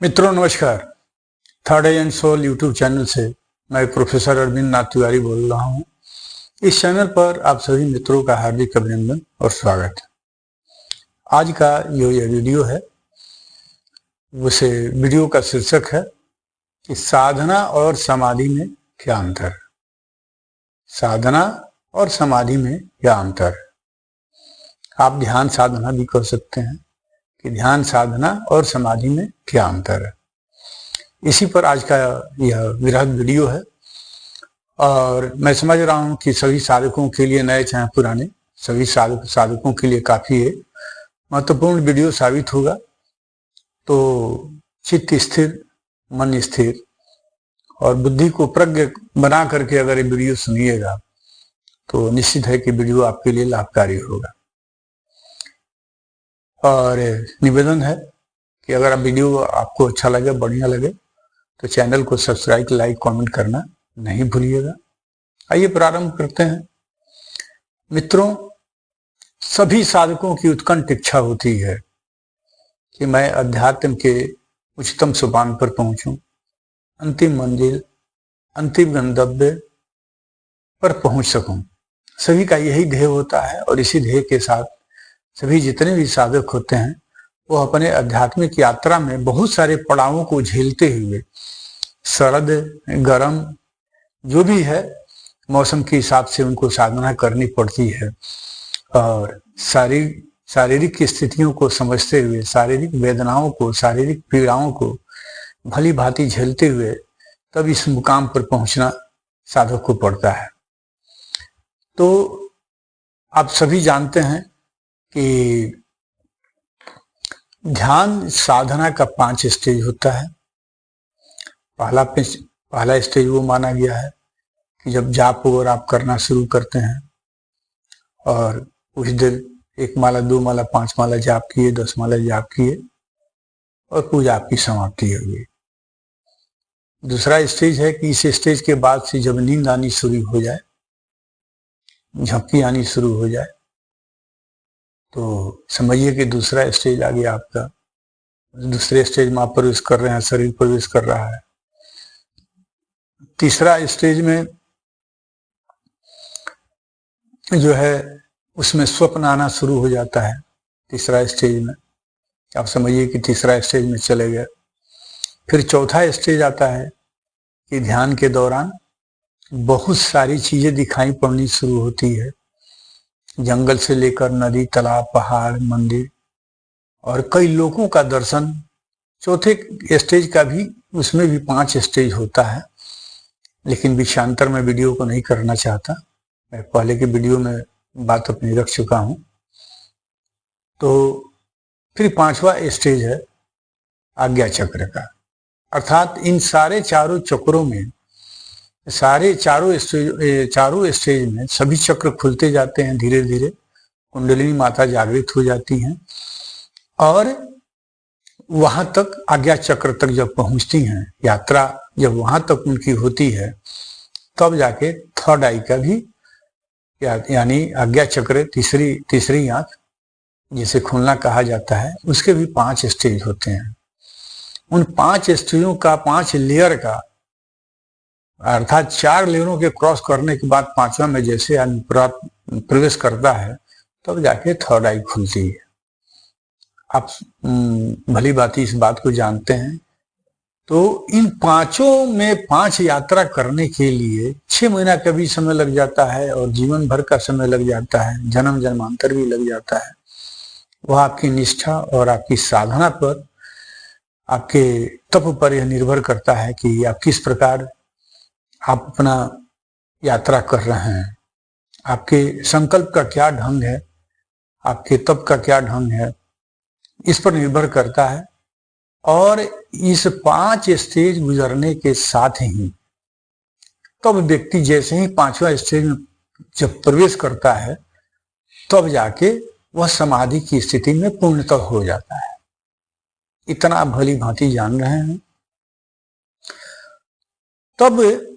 मित्रों नमस्कार। Third eye and soul YouTube channel से मैं प्रोफेसर अरविंद नाथ तिवारी बोल रहा हूं। इस चैनल पर आप सभी मित्रों का हार्दिक अभिनंदन और स्वागत है। आज का जो यह वीडियो है उसे वीडियो का शीर्षक है कि साधना और समाधि में क्या अंतर है। साधना और समाधि में क्या अंतर है। आप ध्यान साधना भी कर सकते हैं कि ध्यान साधना और समाधि में क्या अंतर है। इसी पर आज का यह वृहद वीडियो है और मैं समझ रहा हूं कि सभी साधकों के लिए, नए चाहे पुराने, सभी साधकों के लिए काफी महत्वपूर्ण वीडियो साबित होगा। तो चित्त स्थिर, मन स्थिर और बुद्धि को प्रज्ञ बना करके अगर ये वीडियो सुनिएगा तो निश्चित है कि वीडियो आपके लिए लाभकारी होगा। और निवेदन है कि अगर आप वीडियो आपको अच्छा लगे, बढ़िया लगे, तो चैनल को सब्सक्राइब, लाइक, कमेंट करना नहीं भूलिएगा। आइए प्रारंभ करते हैं। मित्रों, सभी साधकों की उत्कंठ इच्छा होती है कि मैं अध्यात्म के उच्चतम सोपान पर पहुंचूं, अंतिम मंजिल, अंतिम गंतव्य पर पहुंच सकूं। सभी का यही ध्येय होता है और इसी ध्येय के साथ सभी जितने भी साधक होते हैं वो अपने आध्यात्मिक यात्रा में बहुत सारे पड़ावों को झेलते हुए, सर्द गर्म जो भी है मौसम के हिसाब से उनको साधना करनी पड़ती है और शारीरिक स्थितियों को समझते हुए, शारीरिक वेदनाओं को, शारीरिक पीड़ाओं को भली भांति झेलते हुए तब इस मुकाम पर पहुंचना साधक को पड़ता है। तो आप सभी जानते हैं कि ध्यान साधना का 5 स्टेज होता है। पहला स्टेज वो माना गया है कि जब जाप और आप करना शुरू करते हैं और कुछ देर 1 माला, 2 माला, 5 माला जाप किए, 10 माला जाप किए और पूजा आपकी समाप्ति हो गई। दूसरा स्टेज है कि इस स्टेज के बाद से जब नींद आनी शुरू हो जाए, झपकी आनी शुरू हो जाए, तो समझिए कि दूसरा स्टेज आ गया आपका। दूसरे स्टेज में आप प्रवेश कर रहे हैं, शरीर प्रवेश कर रहा है। तीसरा स्टेज में जो है उसमें स्वप्न आना शुरू हो जाता है। तीसरा स्टेज में आप समझिए कि तीसरा स्टेज में चले गए। फिर चौथा स्टेज आता है कि ध्यान के दौरान बहुत सारी चीजें दिखाई पड़नी शुरू होती है, जंगल से लेकर नदी, तालाब, पहाड़, मंदिर और कई लोगों का दर्शन। चौथे स्टेज का भी, उसमें भी 5 स्टेज होता है, लेकिन विषयांतर में वीडियो को नहीं करना चाहता। मैं पहले के वीडियो में बात अपनी रख चुका हूं। तो फिर 5वां स्टेज है आज्ञा चक्र का, अर्थात इन सारे चारों चक्रों में, चारों स्टेज में सभी चक्र खुलते जाते हैं धीरे धीरे। कुंडलिनी माता जागृत हो जाती हैं और वहां तक, आज्ञा चक्र तक जब पहुंचती हैं, यात्रा जब वहां तक उनकी होती है, तब जाके थर्ड आई का भी, यानी आज्ञा चक्र, तीसरी आंख जिसे खुलना कहा जाता है, उसके भी 5 स्टेज होते हैं। उन 5 स्टेजों का, 5 लेयर का, अर्थात 4 लेयरों के क्रॉस करने के बाद 5वां में जैसे आदमी प्रवेश करता है तब जाके थर्ड आई खुलती है। आप भली भांति इस बात को जानते हैं। तो इन 5 में 5 यात्रा करने के लिए 6 महीना का भी समय लग जाता है और जीवन भर का समय लग जाता है, जन्म जन्मांतर भी लग जाता है। वह आपकी निष्ठा और आपकी साधना पर, आपके तप पर यह निर्भर करता है कि आप किस प्रकार आप अपना यात्रा कर रहे हैं, आपके संकल्प का क्या ढंग है, आपके तप का क्या ढंग है, इस पर निर्भर करता है। और इस 5 स्टेज गुजरने के साथ ही तब व्यक्ति जैसे ही 5वां स्टेज में जब प्रवेश करता है तब जाके वह समाधि की स्थिति में पूर्णतः हो जाता है। इतना आप भली भांति जान रहे हैं। तब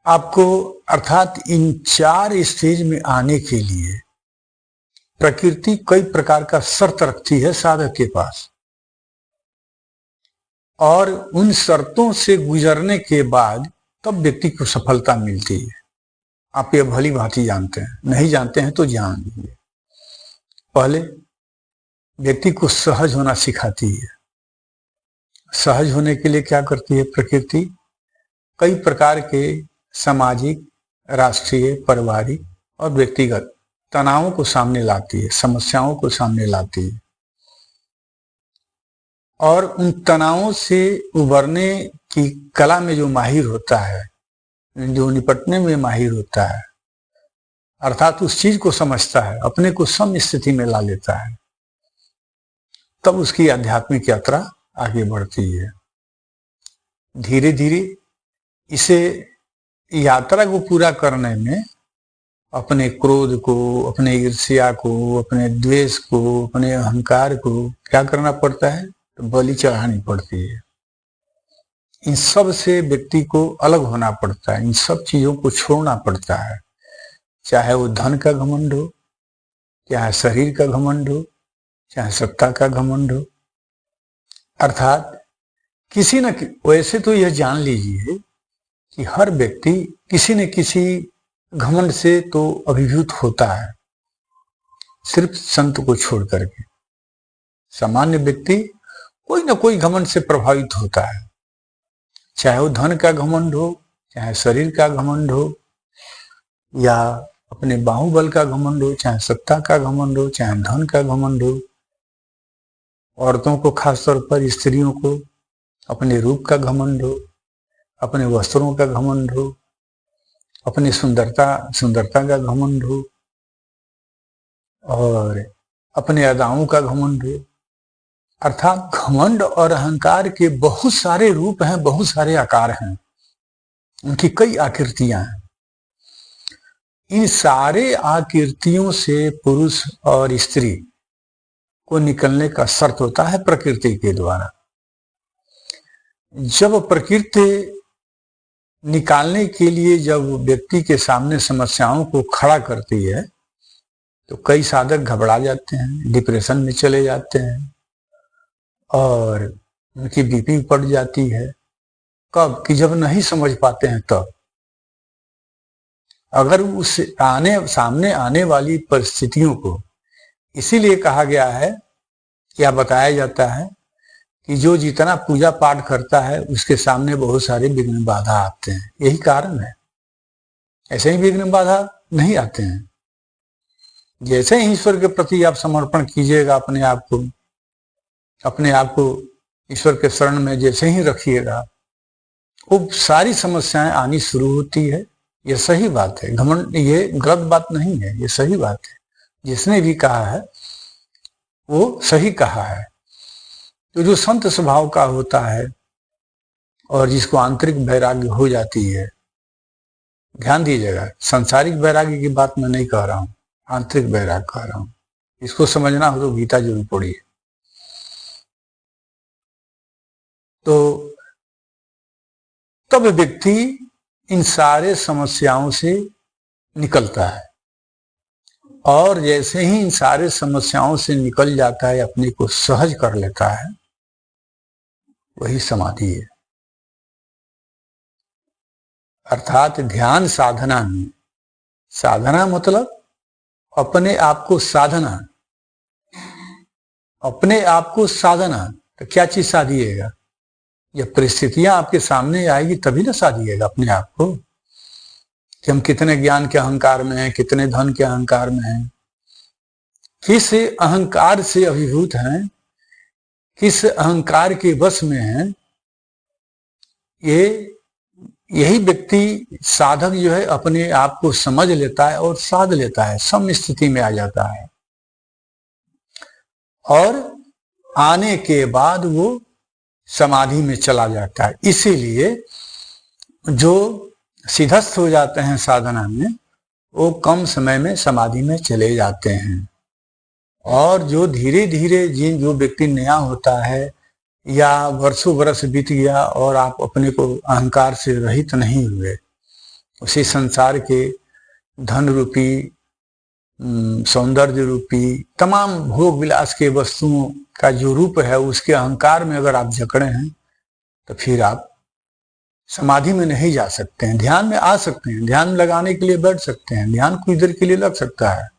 आपको, अर्थात इन 4 स्टेज में आने के लिए प्रकृति कई प्रकार का शर्त रखती है साधक के पास। और उन शर्तों से गुजरने के बाद तब व्यक्ति को सफलता मिलती है। आप ये भली भांति जानते हैं, नहीं जानते हैं तो जान लीजिए। पहले व्यक्ति को सहज होना सिखाती है। सहज होने के लिए क्या करती है प्रकृति? कई प्रकार के सामाजिक, राष्ट्रीय, पारिवारिक और व्यक्तिगत तनावों को सामने लाती है, समस्याओं को सामने लाती है, और उन तनावों से उबरने की कला में जो माहिर होता है, जो निपटने में माहिर होता है, अर्थात उस चीज को समझता है, अपने को सम स्थिति में ला लेता है, तब उसकी आध्यात्मिक यात्रा आगे बढ़ती है। धीरे धीरे इसे यात्रा को पूरा करने में अपने क्रोध को, अपने ईर्ष्या को, अपने द्वेष को, अपने अहंकार को क्या करना पड़ता है? तो बलि चढ़ानी पड़ती है। इन सब से व्यक्ति को अलग होना पड़ता है, इन सब चीजों को छोड़ना पड़ता है, चाहे वो धन का घमंड हो, चाहे शरीर का घमंड हो, चाहे सत्ता का घमंड हो। अर्थात किसी न वैसे तो यह जान लीजिए कि हर व्यक्ति किसी न किसी घमंड से तो अभिभूत होता है, सिर्फ संत को छोड़ करके। सामान्य व्यक्ति कोई न कोई घमंड से प्रभावित होता है, चाहे वो धन का घमंड हो, चाहे शरीर का घमंड हो, या अपने बाहुबल का घमंड हो, चाहे सत्ता का घमंड हो, चाहे धन का घमंड हो। औरतों को, खासतौर पर स्त्रियों को अपने रूप का घमंड हो, अपने वस्त्रों का घमंड हो, अपनी सुंदरता का घमंड हो, और अपने अदाओं का घमंड हो। अर्थात घमंड और अहंकार के बहुत सारे रूप हैं, बहुत सारे आकार हैं, उनकी कई आकृतियां हैं। इन सारे आकृतियों से पुरुष और स्त्री को निकलने का शर्त होता है प्रकृति के द्वारा। जब प्रकृति निकालने के लिए जब व्यक्ति के सामने समस्याओं को खड़ा करती है तो कई साधक घबरा जाते हैं, डिप्रेशन में चले जाते हैं, और उनकी बीपी बढ़ जाती है। कब? कि जब नहीं समझ पाते हैं तब। अगर उस सामने आने वाली परिस्थितियों को, इसीलिए कहा गया है या बताया जाता है कि जो जितना पूजा पाठ करता है उसके सामने बहुत सारे विघ्न बाधा आते हैं। यही कारण है, ऐसे ही विघ्न बाधा नहीं आते हैं। जैसे ही ईश्वर के प्रति आप समर्पण कीजिएगा, अपने आप को ईश्वर के शरण में जैसे ही रखिएगा, वो सारी समस्याएं आनी शुरू होती है। ये सही बात है, घमंड ये गलत बात नहीं है, ये सही बात है। जिसने भी कहा है वो सही कहा है। तो जो संत स्वभाव का होता है और जिसको आंतरिक वैराग्य हो जाती है, ध्यान दीजिएगा, सांसारिक वैराग्य की बात मैं नहीं कह रहा हूं, आंतरिक वैराग्य कह रहा हूं। इसको समझना हो तो गीता जरूर पढ़िए। तो तब व्यक्ति इन सारे समस्याओं से निकलता है, और जैसे ही इन सारे समस्याओं से निकल जाता है, अपने को सहज कर लेता है, वही समाधि है। अर्थात ध्यान साधना में, साधना मतलब अपने आप को साधना, अपने आप को साधना। तो क्या चीज साधिएगा? जब परिस्थितियां आपके सामने आएगी तभी ना साधिएगा अपने आप को, कि हम कितने ज्ञान के अहंकार में हैं, कितने धन के अहंकार में हैं, किस अहंकार से अभिभूत हैं, किस अहंकार के वश में हैं। यही व्यक्ति साधक जो है अपने आप को समझ लेता है और साध लेता है, सम स्थिति में आ जाता है, और आने के बाद वो समाधि में चला जाता है। इसीलिए जो सिद्धस्थ हो जाते हैं साधना में, वो कम समय में समाधि में चले जाते हैं। और जो धीरे धीरे जो व्यक्ति नया होता है, या वर्षों वर्ष बीत गया और आप अपने को अहंकार से रहित नहीं हुए, उसी संसार के धन रूपी, सौंदर्य रूपी तमाम भोग विलास के वस्तुओं का जो रूप है, उसके अहंकार में अगर आप जकड़े हैं तो फिर आप समाधि में नहीं जा सकते हैं। ध्यान में आ सकते हैं, ध्यान लगाने के लिए बैठ सकते हैं, ध्यान कुछ देर के लिए लग सकता है,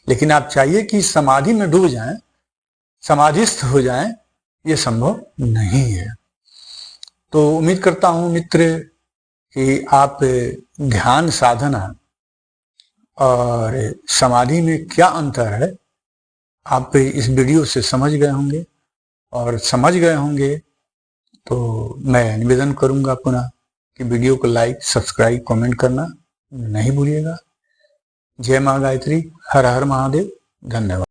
लेकिन आप चाहिए कि समाधि में डूब जाएं, समाधिस्थ हो जाएं, ये संभव नहीं है। तो उम्मीद करता हूं मित्र कि आप ध्यान साधना और समाधि में क्या अंतर है आप इस वीडियो से समझ गए होंगे, और समझ गए होंगे तो मैं निवेदन करूंगा पुनः कि वीडियो को लाइक, सब्सक्राइब, कमेंट करना नहीं भूलिएगा। जय मां गायत्री, हर हर महादेव, धन्यवाद।